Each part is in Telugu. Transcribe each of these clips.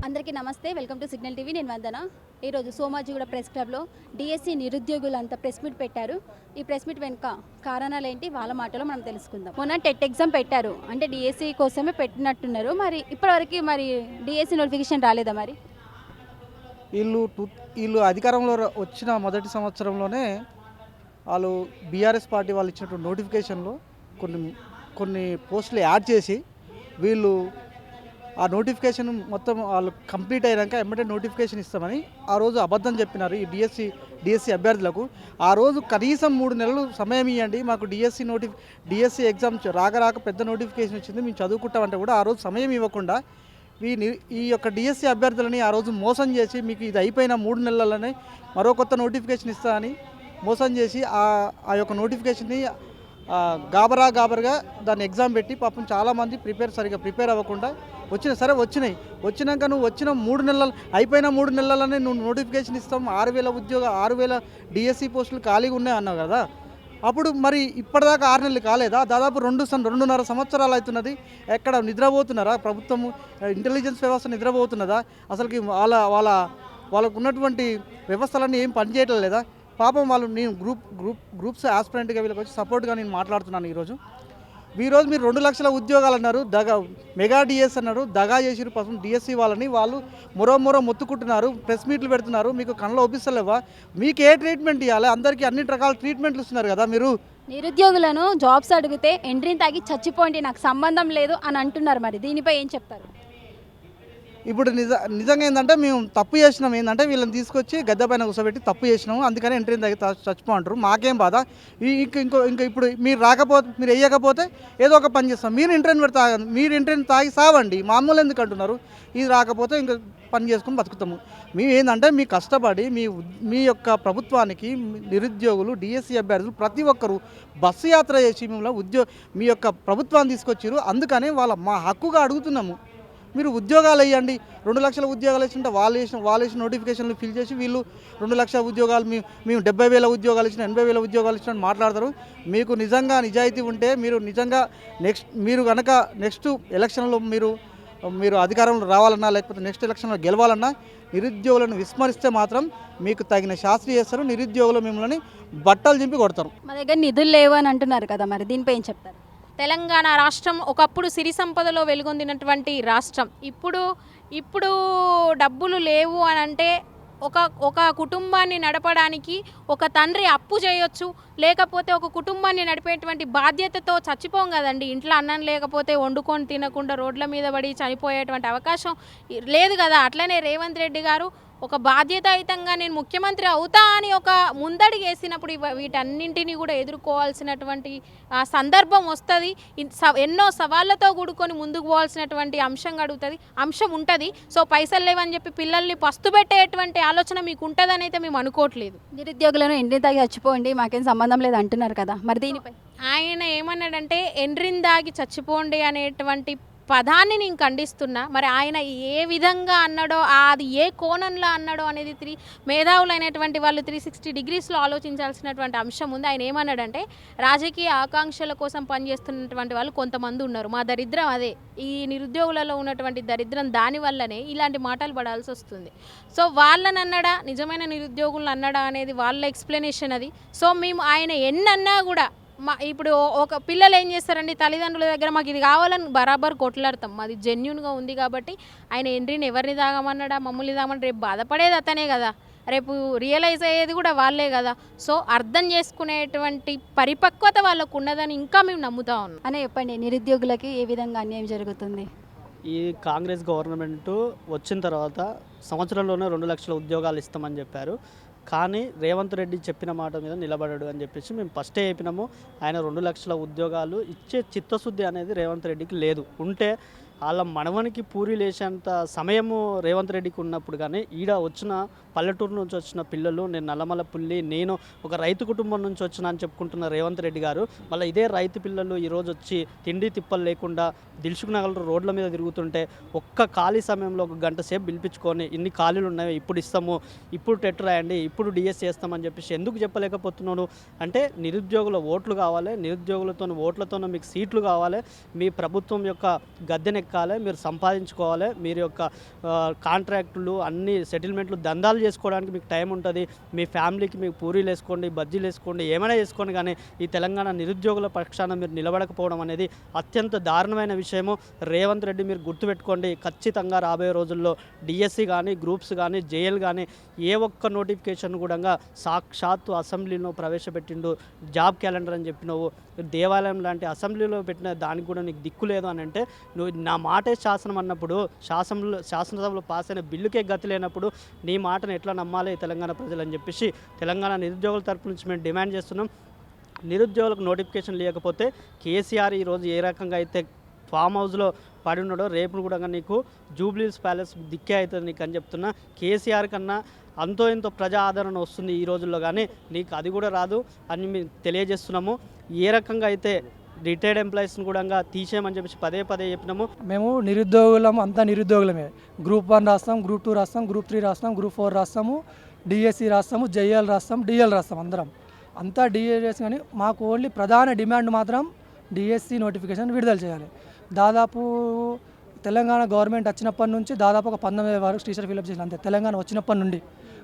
అందరికీ నమస్తే. Welcome to signal TV. నేను వందన. ఈరోజు సోమాజిగూడ ప్రెస్ క్లబ్లో డిఎస్సి నిరుద్యోగులంతా ప్రెస్ మీట్ పెట్టారు. ఈ ప్రెస్ మీట్ వెనుక కారణాలు ఏంటి వాళ్ళ మాటలో మనం తెలుసుకుందాం. మొన్న టెట్ ఎగ్జామ్ పెట్టారు, అంటే డిఎస్సి కోసమే పెట్టినట్టున్నారు. మరి ఇప్పటివరకు డిఎస్సి నోటిఫికేషన్ రాలేదా? మరి వీళ్ళు అధికారంలో వచ్చిన మొదటి సంవత్సరంలోనే వాళ్ళు బీఆర్ఎస్ పార్టీ వాళ్ళు ఇచ్చినటువంటి నోటిఫికేషన్లో కొన్ని కొన్ని పోస్టులు యాడ్ చేసి వీళ్ళు ఆ నోటిఫికేషన్ మొత్తం వాళ్ళు కంప్లీట్ అయినాక ఎమ్మటే నోటిఫికేషన్ ఇస్తామని ఆ రోజు అబద్ధం చెప్పినారు ఈ డిఎస్సి అభ్యర్థులకు. ఆ రోజు కనీసం 3 నెలలు సమయం ఇవ్వండి, మాకు డిఎస్సి ఎగ్జామ్ రాక పెద్ద నోటిఫికేషన్ వచ్చింది, మేము చదువుకుంటామంటే కూడా ఆ రోజు సమయం ఇవ్వకుండా ఈ యొక్క డిఎస్సి అభ్యర్థులని ఆ రోజు మోసం చేసి మీకు ఇది అయిపోయిన 3 నెలలనే మరో కొత్త నోటిఫికేషన్ ఇస్తా అని మోసం చేసి ఆ యొక్క నోటిఫికేషన్ని గాబరాగా దాన్ని ఎగ్జామ్ పెట్టి పాపం చాలామంది సరిగా ప్రిపేర్ అవ్వకుండా వచ్చినాక నువ్వు వచ్చిన 3 నెలలు అయిపోయిన 3 నెలలనే నువ్వు నోటిఫికేషన్ ఇస్తాం, 6,000 డిఎస్సి పోస్టులు ఖాళీగా ఉన్నాయి అన్నావు కదా. అప్పుడు మరి ఇప్పటిదాకా 6 నెలలు కాలేదా? దాదాపు 2.5 సంవత్సరాలు అవుతున్నది. ఎక్కడ నిద్రపోతున్నారా? ప్రభుత్వము ఇంటెలిజెన్స్ వ్యవస్థ నిద్రపోతున్నదా? అసలుకి వాళ్ళకు ఉన్నటువంటి వ్యవస్థలన్నీ ఏం పనిచేయటం లేదా? పాపం వాళ్ళు నేను గ్రూప్స్ ఆస్పిరెంట్గా వీళ్ళకి వచ్చి సపోర్ట్గా నేను మాట్లాడుతున్నాను. ఈరోజు మీరు 2 లక్షల ఉద్యోగాలు అన్నారు, మెగా డిఎస్ అన్నారు, దగా చేసిరు పాపం డిఎస్సి వాళ్ళని. వాళ్ళు మొరో మొత్తుకుంటున్నారు, ప్రెస్ మీట్లు పెడుతున్నారు. మీకు కళ్ళలో ఒప్పిస్తలేవా? మీకు ఏ ట్రీట్మెంట్ ఇవ్వాలి? అందరికీ అన్ని రకాల ట్రీట్మెంట్లు ఇస్తున్నారు కదా. మీరు నిరుద్యోగులను జాబ్స్ అడిగితే ఎంట్రీని తాగి చచ్చిపోండి, నాకు సంబంధం లేదు అని అంటున్నారు. మరి దీనిపై ఏం చెప్తారు? ఇప్పుడు నిజంగా ఏంటంటే మేము తప్పు చేసినాం. ఏంటంటే వీళ్ళని తీసుకొచ్చి గద్దె పైన కూర్చోబెట్టి తప్పు చేసినాము, అందుకని ఎంట్రీని తగ్గి చచ్చిపోంటారు. మాకేం బాధ. ఇంకా ఇప్పుడు మీరు వేయకపోతే ఏదో ఒక పని చేస్తాం. మీరు ఎంట్రీని తాగి సావండి, మామూలు ఎందుకు అంటున్నారు? ఇది రాకపోతే ఇంకా పని చేసుకుని బతుకుతాము. మేము ఏంటంటే మీ కష్టపడి మీ యొక్క ప్రభుత్వానికి నిరుద్యోగులు డిఎస్సి అభ్యర్థులు ప్రతి ఒక్కరు బస్సు యాత్ర చేసి మీ యొక్క ప్రభుత్వాన్ని తీసుకొచ్చారు. అందుకని మా హక్కుగా అడుగుతున్నాము, మీరు ఉద్యోగాలు వేయండి. 2 లక్షల ఉద్యోగాలు వేసింటే వాళ్ళు వేసిన నోటిఫికేషన్లు ఫిల్ చేసి వీళ్ళు 2 లక్షల ఉద్యోగాలు మేము 70,000 ఉద్యోగాలు ఇచ్చిన 80,000 ఉద్యోగాలు ఇచ్చినట్టు మాట్లాడతారు. మీకు నిజంగా నిజాయితీ ఉంటే మీరు నిజంగా మీరు కనుక నెక్స్ట్ ఎలక్షన్లో మీరు అధికారంలో రావాలన్నా లేకపోతే నెక్స్ట్ ఎలక్షన్లో గెలవాలన్నా నిరుద్యోగులను విస్మరిస్తే మాత్రం మీకు తగిన శాస్త్రి చేస్తారు. నిరుద్యోగులు మిమ్మల్ని బట్టలు చింపి కొడతారు. మా దగ్గర నిధులు లేవు అని అంటున్నారు కదా, మరి దీనిపై ఏం చెప్తారు? తెలంగాణ రాష్ట్రం ఒకప్పుడు సిరి సంపదలో వెలుగొందినటువంటి రాష్ట్రం. ఇప్పుడు డబ్బులు లేవు అని అంటే ఒక కుటుంబాన్ని నడపడానికి ఒక తండ్రి అప్పు చేయొచ్చు, లేకపోతే ఒక కుటుంబాన్ని నడిపేటువంటి బాధ్యతతో చచ్చిపోం కదండి. ఇంట్లో అన్నం లేకపోతే వండుకొని తినకుండా రోడ్ల మీద పడి చనిపోయేటువంటి అవకాశం లేదు కదా. అట్లనే రేవంత్ రెడ్డి గారు ఒక బాధ్యతాయుతంగా నేను ముఖ్యమంత్రి అవుతా అని ఒక ముందడుగు వేసినప్పుడు వీటన్నింటినీ కూడా ఎదుర్కోవాల్సినటువంటి సందర్భం వస్తుంది. ఎన్నో సవాళ్ళతో కూడుకొని ముందుకు పోవాల్సినటువంటి అంశం ఉంటుంది. సో పైసలు లేవని చెప్పి పిల్లల్ని పస్తు పెట్టేటువంటి ఆలోచన మీకు ఉంటుందని అయితే మేము అనుకోవట్లేదు. నిరుద్యోగులను ఎండ్రిని తాగి చచ్చిపోండి, మాకేం సంబంధం లేదు అంటున్నారు కదా, మరి దీనిపై ఆయన ఏమన్నాడంటే ఎండ్రిని దాగి చచ్చిపోండి అనేటువంటి పదాన్ని నేను ఖండిస్తున్నా. మరి ఆయన ఏ విధంగా అన్నాడో, అది ఏ కోణంలో అన్నాడో అనేది మేధావులైనటువంటి వాళ్ళు 360 డిగ్రీస్లో ఆలోచించాల్సినటువంటి అంశం ఉంది. ఆయన ఏమన్నాడంటే రాజకీయ ఆకాంక్షల కోసం పనిచేస్తున్నటువంటి వాళ్ళు కొంతమంది ఉన్నారు, మా దరిద్రం అదే, ఈ నిరుద్యోగులలో ఉన్నటువంటి దరిద్రం దానివల్లనే ఇలాంటి మాటలు పడాల్సి వస్తుంది. సో వాళ్ళని అన్నాడా, నిజమైన నిరుద్యోగులను అన్నాడా అనేది వాళ్ళ ఎక్స్ప్లెనేషన్ అది. సో మేము ఆయన ఎన్నన్నా కూడా ఇప్పుడు ఒక పిల్లలు ఏం చేస్తారండి, తల్లిదండ్రుల దగ్గర మాకు ఇది కావాలని బరాబర్ కొట్లాడతాం, మాది జెన్యున్గా ఉంది కాబట్టి. ఆయన ఎంట్రీని ఎవరిని తాగమన్నాడా, మమ్మల్ని తాగమని రేపు బాధపడేది అతనే కదా, రేపు రియలైజ్ అయ్యేది కూడా వాళ్ళే కదా. సో అర్థం చేసుకునేటువంటి పరిపక్వత వాళ్ళకు ఉన్నదని ఇంకా మేము నమ్ముతా ఉన్నాం. అనే చెప్పండి, నిరుద్యోగులకి ఏ విధంగా అన్యాయం జరుగుతుంది? ఈ కాంగ్రెస్ గవర్నమెంట్ వచ్చిన తర్వాత సంవత్సరంలోనే 2 లక్షల ఉద్యోగాలు ఇస్తామని చెప్పారు. కానీ రేవంత్ రెడ్డి చెప్పిన మాట మీద నిలబడడు అని చెప్పేసి మేము ఫస్టే చెప్పినాము. ఆయన 2 లక్షల ఉద్యోగాలు ఇచ్చే చిత్తశుద్ధి అనేది రేవంత్ రెడ్డికి లేదు. ఉంటే వాళ్ళ మనవనికి పూరి లేచేంత సమయము రేవంత్ రెడ్డికి ఉన్నప్పుడు కానీ వచ్చిన పల్లెటూరు నుంచి వచ్చిన పిల్లలు, నేను నల్లమల పుల్లి, నేను ఒక రైతు కుటుంబం నుంచి వచ్చిన అని చెప్పుకుంటున్న రేవంత్ రెడ్డి గారు మళ్ళీ ఇదే రైతు పిల్లలు ఈరోజు వచ్చి తిండి తిప్పలు లేకుండా దిల్సుఖ్ నగర్ రోడ్ల మీద తిరుగుతుంటే ఒక్క ఖాళీ సమయంలో 1 గంట సేపు పిలిపించుకొని ఇన్ని ఖాళీలు ఉన్నాయి, ఇప్పుడు ఇస్తాము, ఇప్పుడు టెట్ రాయండి, ఇప్పుడు డిఎస్ చేస్తామని చెప్పేసి ఎందుకు చెప్పలేకపోతున్నాడు అంటే నిరుద్యోగుల ఓట్లు కావాలి, నిరుద్యోగులతో ఓట్లతో మీకు సీట్లు కావాలి, మీ ప్రభుత్వం యొక్క గద్దెనెక్క గట్టెక్కాలి, మీరు సంపాదించుకోవాలి, మీరు యొక్క కాంట్రాక్టులు అన్ని సెటిల్మెంట్లు దందాలు చేసుకోవడానికి మీకు టైం ఉంటుంది. మీ ఫ్యామిలీకి మీకు పూరీలు వేసుకోండి, బజ్జీలు వేసుకోండి, ఏమైనా వేసుకోండి, కానీ ఈ తెలంగాణ నిరుద్యోగుల పక్షాన మీరు నిలబడకపోవడం అనేది అత్యంత దారుణమైన విషయము. రేవంత్ రెడ్డి మీరు గుర్తుపెట్టుకోండి, ఖచ్చితంగా రాబోయే రోజుల్లో డిఎస్సి కానీ, గ్రూప్స్ కానీ, జేఎల్ కానీ ఏ ఒక్క నోటిఫికేషన్ కూడా సాక్షాత్తు అసెంబ్లీలో ప్రవేశపెట్టిండు. జాబ్ క్యాలెండర్ అని చెప్పినావు, దేవాలయం లాంటి అసెంబ్లీలో పెట్టిన దానికి కూడా నీకు దిక్కు లేదు అని అంటే, నువ్వు నా మాటే శాసనం అన్నప్పుడు, శాసనసభలో పాస్ అయిన బిల్లుకే గతి లేనప్పుడు నీ మాటను ఎట్లా నమ్మాలి తెలంగాణ ప్రజలు అని చెప్పేసి తెలంగాణ నిరుద్యోగుల తరపు నుంచి మేము డిమాండ్ చేస్తున్నాం. నిరుద్యోగులకు నోటిఫికేషన్ లేకపోతే కేసీఆర్ ఈరోజు ఏ రకంగా అయితే ఫామ్ హౌస్లో పడి ఉన్నాడో రేపు కూడా నీకు జూబ్లీస్ ప్యాలెస్ దిక్కే అవుతుంది నీకు అని చెప్తున్నా. కేసీఆర్ కన్నా అంతో ఎంతో ప్రజా ఆదరణ వస్తుంది ఈ రోజుల్లో, కానీ నీకు అది కూడా రాదు అని మేము తెలియజేస్తున్నాము. ఏ రకంగా అయితే రిటైర్డ్ ఎంప్లాయీస్ని కూడా తీసేయమని చెప్పేసి పదే పదే చెప్పినాము. మేము నిరుద్యోగులం, అంతా నిరుద్యోగులమే. గ్రూప్ 1 రాస్తాం, గ్రూప్ 2 రాస్తాం, గ్రూప్ 3 రాస్తాం, గ్రూప్ 4 రాస్తాము, డిఎస్సి రాస్తాము, జేఎల్ రాస్తాం, డిఎల్ రాస్తాం, అందరం అంతా డిఎస్. కానీ మాకు ఓన్లీ ప్రధాన డిమాండ్ మాత్రం డిఎస్సి నోటిఫికేషన్ విడుదల చేయాలి. దాదాపు తెలంగాణ గవర్నమెంట్ వచ్చినప్పటి నుంచి దాదాపు ఒక 19 వరకు టీచర్ ఫిల్అప్ చేసిన అంతే. తెలంగాణ వచ్చినప్పటి నుండి,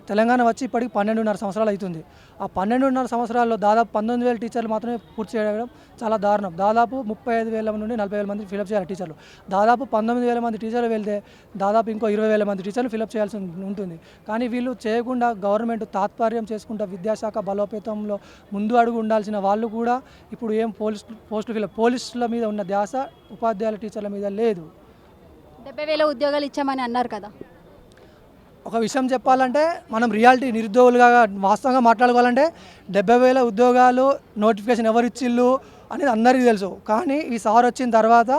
తెలంగాణ వచ్చి ఇప్పటికి 12.5 సంవత్సరాలు అవుతుంది. ఆ 12.5 సంవత్సరాల్లో దాదాపు 19,000 టీచర్లు మాత్రమే పూర్తి చేయడం చాలా దారుణం. దాదాపు 35,000 నుండి 40,000 మంది ఫిల్అప్ చేయాలి టీచర్లు. దాదాపు 19,000 మంది టీచర్లు వెళ్తే దాదాపు ఇంకో 20,000 మంది టీచర్లు ఫిల్అప్ చేయాల్సి ఉంటుంది. కానీ వీళ్ళు చేయకుండా గవర్నమెంట్ తాత్పర్యం చేసుకుంటా విద్యాశాఖ బలోపేతంలో ముందు అడుగు ఉండాల్సిన వాళ్ళు కూడా ఇప్పుడు ఏం పోలీసుల మీద ఉన్న ధ్యాస ఉపాధ్యాయుల టీచర్ల మీద లేదు. 70,000 ఉద్యోగాలు ఇచ్చామని అన్నారు కదా. ఒక విషయం చెప్పాలంటే మనం రియాలిటీ నిరుద్యోగులుగా వాస్తవంగా మాట్లాడుకోవాలంటే 70,000 ఉద్యోగాలు నోటిఫికేషన్ ఎవరు ఇచ్చిళ్ళు అనేది అందరికీ తెలుసు. కానీ ఈ సార్ వచ్చిన తర్వాత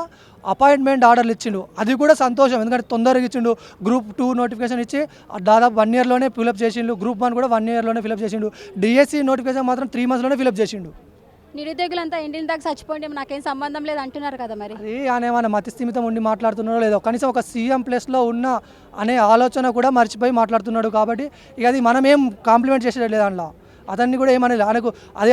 అపాయింట్మెంట్ ఆర్డర్లు ఇచ్చిండు, అది కూడా సంతోషం. ఎందుకంటే తొందరగా ఇచ్చిండు. గ్రూప్ 2 నోటిఫికేషన్ ఇచ్చి దాదాపు 1 ఇయర్లోనే ఫిల్అప్ చేసిండు. గ్రూప్ 1 కూడా 1 ఇయర్లోనే ఫిల్అప్ చేసిండు. డిఎస్సి నోటిఫికేషన్ మాత్రం 3 మంత్స్లోనే ఫిల్అప్ చేసిండు. నిరుద్యోగులంతా ఇంటిని దాకా చచ్చిపోండి, నాకేం సంబంధం లేదు అంటున్నారు కదా. మరి అది ఆయన ఏమైనా మతిస్థిమితం ఉండి మాట్లాడుతున్నాడో లేదో, కనీసం ఒక సీఎం ప్లేస్లో ఉన్న అనే ఆలోచన కూడా మర్చిపోయి మాట్లాడుతున్నాడు. కాబట్టి ఇక అది మనం ఏం కాంప్లిమెంట్ చేసేది లేదు అందులో. అతన్ని కూడా ఏమనేది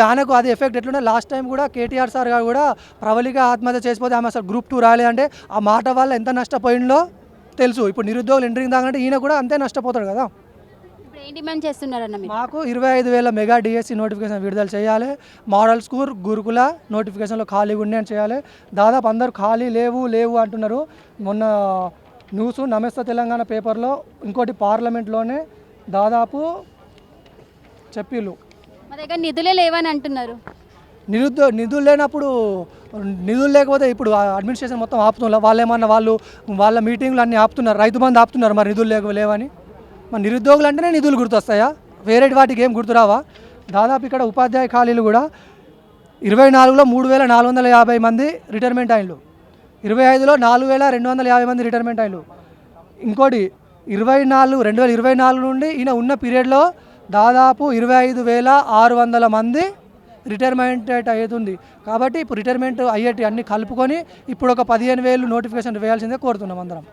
ఆయనకు అది ఎఫెక్ట్ ఎట్లుంటే లాస్ట్ టైం కూడా కేటీఆర్ సార్ గారు కూడా ప్రవళిక ఆత్మహత్య చేసిపోతే ఆమె అసలు గ్రూప్ 2 రాలేదంటే ఆ మాట వల్ల ఎంత నష్టపోయిందో తెలుసు. ఇప్పుడు నిరుద్యోగులు ఎంట్రింగ్ దాకంటే ఈయన కూడా అంతే నష్టపోతాడు కదా. ఇప్పుడు ఏం డిమాండ్ చేస్తున్నారన్న మీరు? మాకు 25,000 మెగా డిఎస్సి నోటిఫికేషన్ విడుదల చేయాలి. మోడల్ స్కూల్ గురుకుల నోటిఫికేషన్లో ఖాళీ ఉన్నాయని చేయాలి. దాదాపు అందరూ ఖాళీ లేవు అంటున్నారు. మొన్న న్యూస్ నమస్తే తెలంగాణ పేపర్లో ఇంకోటి పార్లమెంట్లోనే దాదాపు చెప్పిళ్ళు మా దగ్గర నిధులే లేవని అంటున్నారు. నిధులు లేనప్పుడు, నిధులు లేకపోతే ఇప్పుడు అడ్మినిస్ట్రేషన్ మొత్తం ఆపుతున్నారు. వాళ్ళ మీటింగ్లు అన్నీ ఆపుతున్నారు. రైతు బంధు ఆపుతున్నారు. మరి నిధులు లేవని. మరి నిరుద్యోగులు అంటేనే నిధులు గుర్తొస్తాయా? వేరే వాటికి ఏం గుర్తురావా? దాదాపు ఇక్కడ ఉపాధ్యాయ ఖాళీలు కూడా 24లో 3,450 మంది రిటైర్మెంట్ అయినలు, 25లో 4,250 మంది రిటైర్మెంట్ అయినలు. ఇంకోటి 2024 నుండి ఈయన ఉన్న పీరియడ్లో దాదాపు 25,600 మంది రిటైర్మెంట్ అవుతుంది. కాబట్టి ఇప్పుడు రిటైర్మెంట్ అయ్యేటి అన్ని కలుపుకొని ఇప్పుడు ఒక 15,000 నోటిఫికేషన్ వేయాల్సిందే కోరుతున్నాం అందరం.